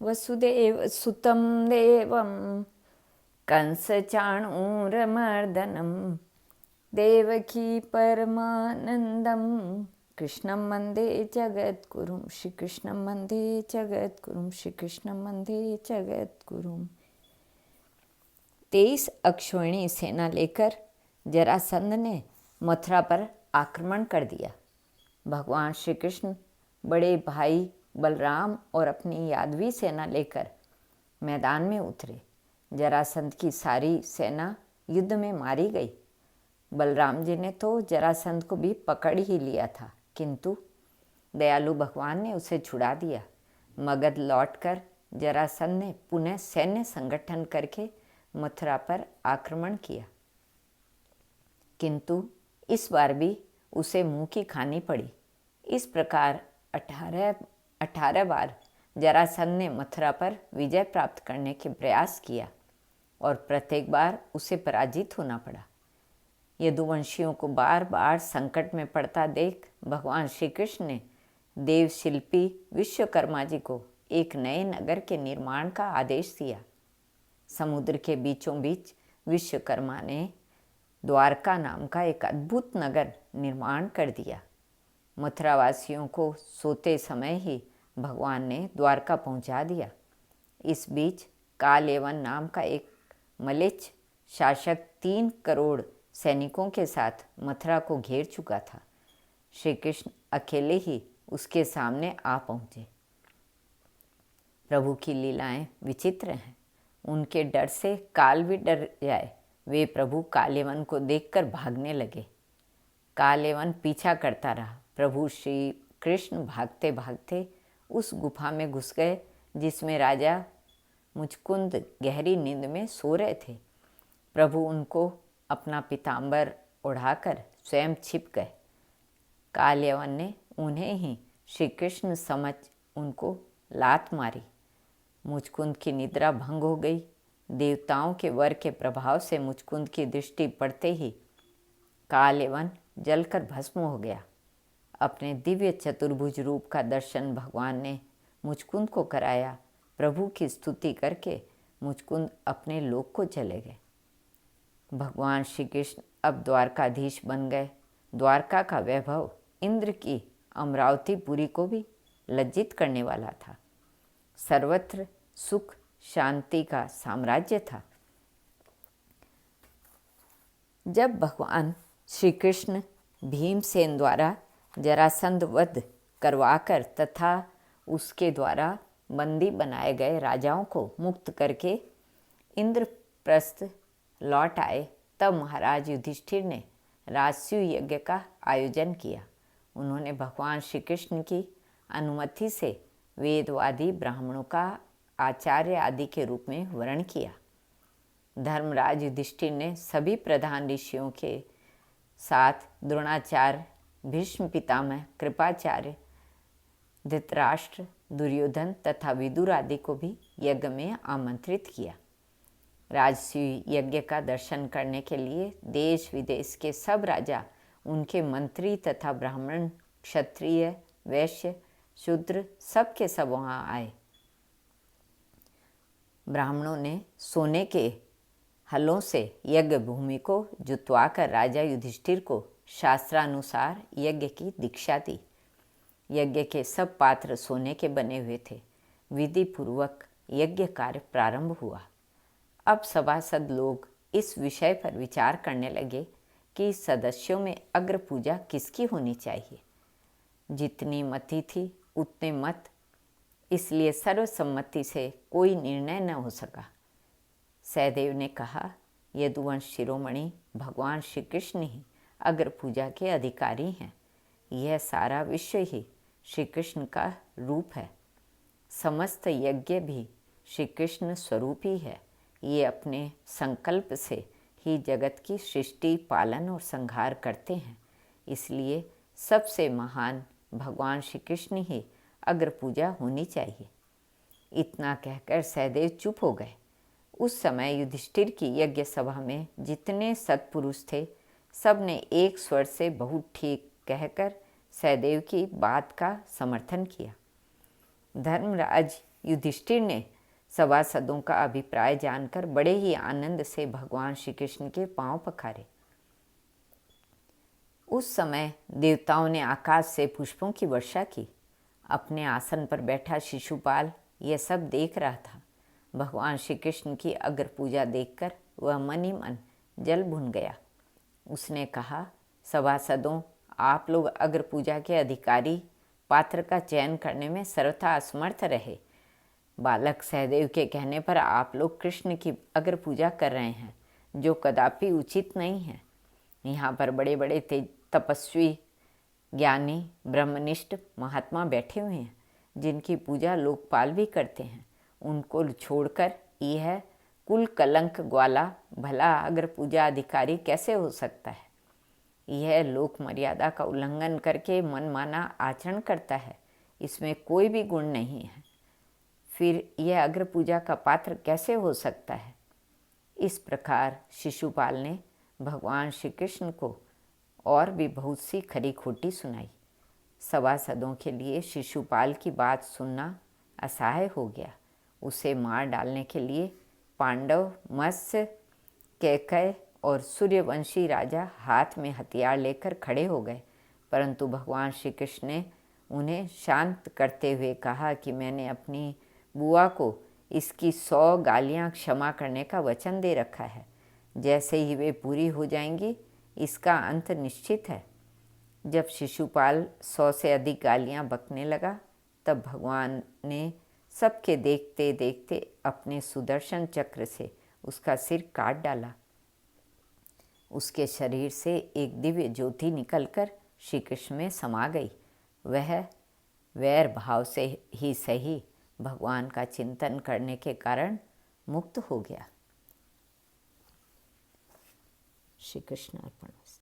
वसुदेव सुतं देवं कंसचाणूरमर्दनं देवकी परमानन्दं कृष्णं वन्दे जगद्गुरुं श्रीकृष्णं वन्दे जगद्गुरुं श्रीकृष्णं वन्दे जगद्गुरुं। 23 अक्षौहिणी सेना लेकर जरासंध ने मथुरा पर आक्रमण कर दिया। भगवान श्री कृष्ण बड़े भाई बलराम और अपनी यादवी सेना लेकर मैदान में उतरे। जरासंध की सारी सेना युद्ध में मारी गई। बलराम जी ने तो जरासंध को भी पकड़ ही लिया था, किंतु दयालु भगवान ने उसे छुड़ा दिया। मगध लौटकर जरासंध ने पुनः सैन्य संगठन करके मथुरा पर आक्रमण किया, किंतु इस बार भी उसे मुंह की खानी पड़ी। इस प्रकार 18 बार जरासंध ने मथुरा पर विजय प्राप्त करने के प्रयास किया और प्रत्येक बार उसे पराजित होना पड़ा। यदुवंशियों को बार बार संकट में पड़ता देख भगवान श्री कृष्ण ने देवशिल्पी विश्वकर्मा जी को एक नए नगर के निर्माण का आदेश दिया। समुद्र के बीचों बीच विश्वकर्मा ने द्वारका नाम का एक अद्भुत नगर निर्माण कर दिया। मथुरावासियों को सोते समय ही भगवान ने द्वारका पहुंचा दिया। इस बीच कालयवन नाम का एक मलेच्छ शासक 3 करोड़ सैनिकों के साथ मथुरा को घेर चुका था। श्री कृष्ण अकेले ही उसके सामने आ पहुँचे। प्रभु की लीलाएं विचित्र हैं। उनके डर से काल भी डर जाए। वे प्रभु कालयवन को देखकर भागने लगे। कालयवन पीछा करता रहा। प्रभु श्री कृष्ण भागते भागते उस गुफा में घुस गए जिसमें राजा मुचकुंद गहरी नींद में सो रहे थे। प्रभु उनको अपना पीताम्बर ओढ़ाकर स्वयं छिप गए। कालयवन ने उन्हें ही श्री कृष्ण समझ उनको लात मारी। मुचकुंद की निद्रा भंग हो गई। देवताओं के वर के प्रभाव से मुचकुंद की दृष्टि पड़ते ही कालयवन जलकर भस्म हो गया। अपने दिव्य चतुर्भुज रूप का दर्शन भगवान ने मुचकुंद को कराया। प्रभु की स्तुति करके मुचकुंद अपने लोक को चले गए। भगवान श्री कृष्ण अब द्वारकाधीश बन गए। द्वारका का वैभव इंद्र की अमरावतीपुरी को भी लज्जित करने वाला था। सर्वत्र सुख शांति का साम्राज्य था। जब भगवान श्री कृष्ण भीमसेन द्वारा जरासंध वध करवाकर तथा उसके द्वारा बंदी बनाए गए राजाओं को मुक्त करके इंद्रप्रस्थ लौट आए, तब महाराज युधिष्ठिर ने राजसूय यज्ञ का आयोजन किया। उन्होंने भगवान श्री कृष्ण की अनुमति से वेदवादी ब्राह्मणों का आचार्य आदि के रूप में वर्ण किया। धर्मराज युधिष्ठिर ने सभी प्रधान ऋषियों के साथ द्रोणाचार्य, भीष्म पितामह, कृपाचार्य, धृतराष्ट्र, दुर्योधन तथा विदुर आदि को भी यज्ञ में आमंत्रित किया। राजसूय यज्ञ का दर्शन करने के लिए देश विदेश के सब राजा, उनके मंत्री तथा ब्राह्मण, क्षत्रिय, वैश्य, शूद्र सब के सब वहाँ आए। ब्राह्मणों ने सोने के हलों से यज्ञ भूमि को जुतवाकर राजा युधिष्ठिर को शास्त्रानुसार यज्ञ की दीक्षा दी। यज्ञ के सब पात्र सोने के बने हुए थे। विधि पूर्वक यज्ञ कार्य प्रारंभ हुआ। अब सभासद लोग इस विषय पर विचार करने लगे कि सदस्यों में अग्र पूजा किसकी होनी चाहिए। जितनी मति थी उतने मत, इसलिए सर्वसम्मति से कोई निर्णय न हो सका। सहदेव ने कहा, यदुवंश शिरोमणि भगवान श्री कृष्ण ही अग्र पूजा के अधिकारी हैं। यह सारा विश्व ही श्री कृष्ण का रूप है। समस्त यज्ञ भी श्री कृष्ण स्वरूप ही है। ये अपने संकल्प से ही जगत की सृष्टि, पालन और संहार करते हैं। इसलिए सबसे महान भगवान श्री कृष्ण ही अग्र पूजा होनी चाहिए। इतना कहकर सहदेव चुप हो गए। उस समय युधिष्ठिर की यज्ञ सभा में जितने सत्पुरुष थे, सब ने एक स्वर से बहुत ठीक कहकर सहदेव की बात का समर्थन किया। धर्मराज युधिष्ठिर ने सभासदों का अभिप्राय जानकर बड़े ही आनंद से भगवान श्री कृष्ण के पांव पखारे। उस समय देवताओं ने आकाश से पुष्पों की वर्षा की। अपने आसन पर बैठा शिशुपाल यह सब देख रहा था। भगवान श्री कृष्ण की अग्र पूजा देखकर वह मन ही मन जल भुन गया। उसने कहा, सभासदों, आप लोग अग्र पूजा के अधिकारी पात्र का चयन करने में सर्वथा असमर्थ रहे। बालक सहदेव के कहने पर आप लोग कृष्ण की अग्र पूजा कर रहे हैं, जो कदापि उचित नहीं है। यहाँ पर बड़े बड़े तपस्वी, ज्ञानी, ब्रह्मनिष्ठ महात्मा बैठे हुए हैं, जिनकी पूजा लोकपाल भी करते हैं। उनको छोड़कर यह कुल कलंक ग्वाला भला अग्र पूजा अधिकारी कैसे हो सकता है? यह लोक मर्यादा का उल्लंघन करके मनमाना आचरण करता है। इसमें कोई भी गुण नहीं है। फिर यह अग्र पूजा का पात्र कैसे हो सकता है? इस प्रकार शिशुपाल ने भगवान श्री कृष्ण को और भी बहुत सी खरी खोटी सुनाई। सभासदों के लिए शिशुपाल की बात सुनना असह्य हो गया। उसे मार डालने के लिए पांडव, मत्स्य, कैकय और सूर्यवंशी राजा हाथ में हथियार लेकर खड़े हो गए, परंतु भगवान श्री कृष्ण ने उन्हें शांत करते हुए कहा कि मैंने अपनी बुआ को इसकी 100 गालियां क्षमा करने का वचन दे रखा है। जैसे ही वे पूरी हो जाएंगी, इसका अंत निश्चित है। जब शिशुपाल 100 से अधिक गालियां बकने लगा, तब भगवान ने सबके देखते देखते अपने सुदर्शन चक्र से उसका सिर काट डाला। उसके शरीर से एक दिव्य ज्योति निकलकर श्री कृष्ण में समा गई। वह वैर भाव से ही सही भगवान का चिंतन करने के कारण मुक्त हो गया। श्री कृष्ण अर्पण।